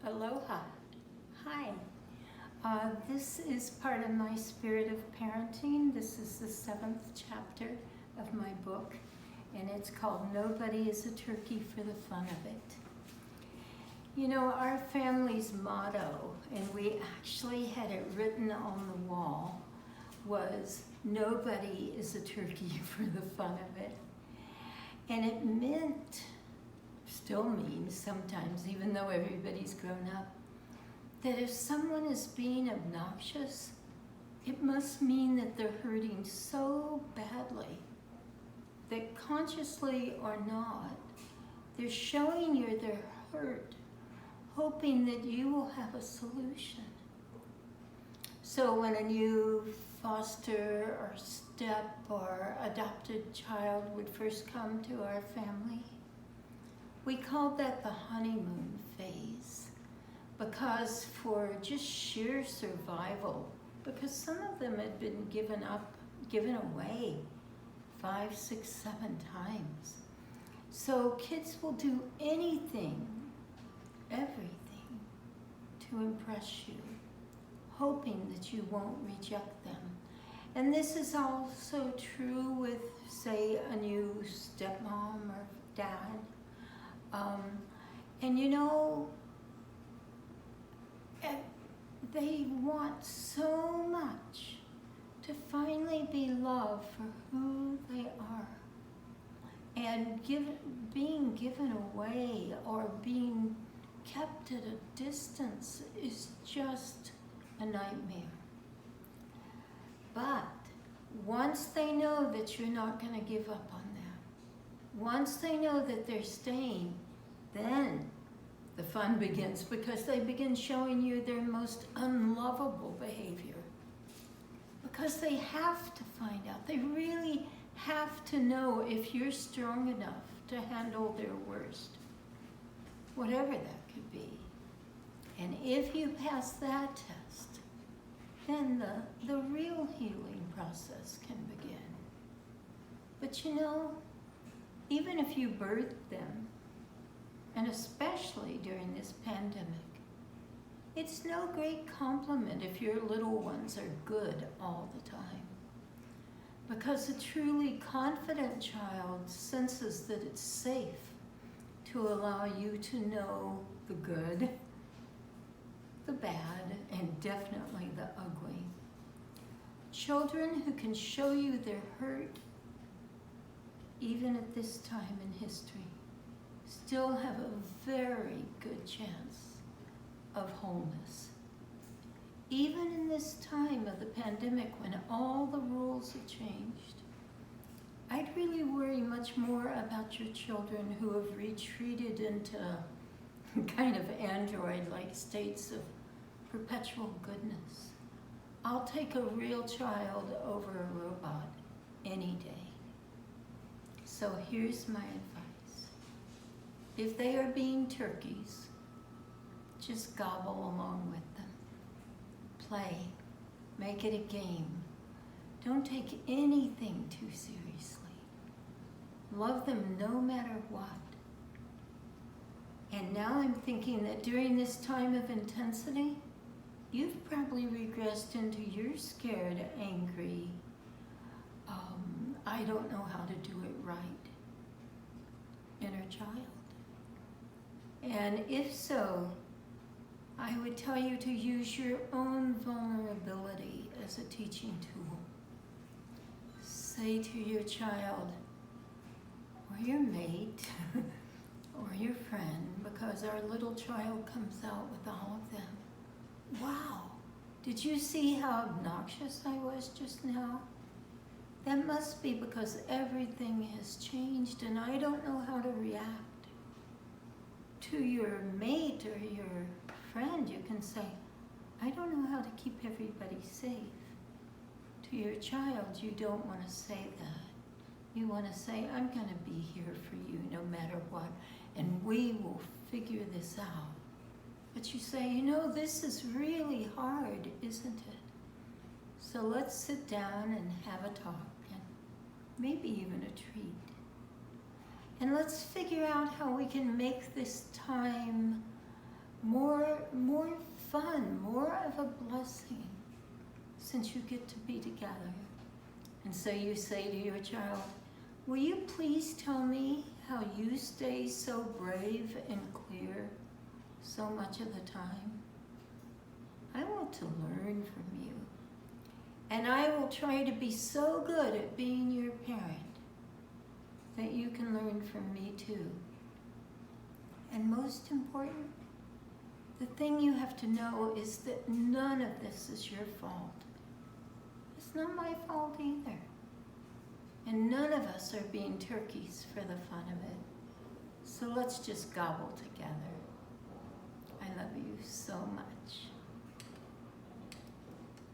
Aloha. Hi. This is part of my Spirit of Parenting. This is the 7th chapter of my book, and it's called Nobody is a Turkey for the Fun of It. You know, our family's motto, and we actually had it written on the wall, was nobody is a turkey for the fun of it. And it meant, still means sometimes, even though everybody's grown up, that if someone is being obnoxious, it must mean that they're hurting so badly that consciously or not, they're showing you their hurt, hoping that you will have a solution. So when a new foster or step or adopted child would first come to our family, we called that the honeymoon phase, because for just sheer survival, because some of them had been given away 5, 6, 7 times. So kids will do anything, everything, to impress you, hoping that you won't reject them. And this is also true with, say, a new stepmom or dad. And you know, they want so much to finally be loved for who they are. And being given away or being kept at a distance is just a nightmare. But once they know that you're not going to give up on them, once they know that they're staying, then the fun begins, because they begin showing you their most unlovable behavior. Because they have to find out. They really have to know if you're strong enough to handle their worst, whatever that could be. And if you pass that test, then the real healing process can begin. But you know, even if you birthed them, and especially during this pandemic, it's no great compliment if your little ones are good all the time. Because a truly confident child senses that it's safe to allow you to know the good, the bad, and definitely the ugly. Children who can show you their hurt, even at this time in history, still have a very good chance of wholeness. Even in this time of the pandemic when all the rules have changed, I'd really worry much more about your children who have retreated into kind of android-like states of perpetual goodness. I'll take a real child over a robot any day. So here's my advice. If they are being turkeys, just gobble along with them. Play. Make it a game. Don't take anything too seriously. Love them no matter what. And now I'm thinking that during this time of intensity, you've probably regressed into your scared, angry, I don't know how to do it right inner child. And if so, I would tell you to use your own vulnerability as a teaching tool. Say to your child, or your mate, or your friend, because our little child comes out with all of them, wow, did you see how obnoxious I was just now? That must be because everything has changed and I don't know how to react. To your mate or your friend, you can say, I don't know how to keep everybody safe. To your child, you don't want to say that. You want to say, I'm going to be here for you no matter what, and we will figure this out. But you say, you know, this is really hard, isn't it? So let's sit down and have a talk, and maybe even a treat. And let's figure out how we can make this time more fun, more of a blessing, since you get to be together. And so you say to your child, will you please tell me how you stay so brave and clear so much of the time? I want to learn from you. And I will try to be so good at being your parent that you can learn from me too. And most important, the thing you have to know is that none of this is your fault. It's not my fault either. And none of us are being turkeys for the fun of it. So let's just gobble together. I love you so much.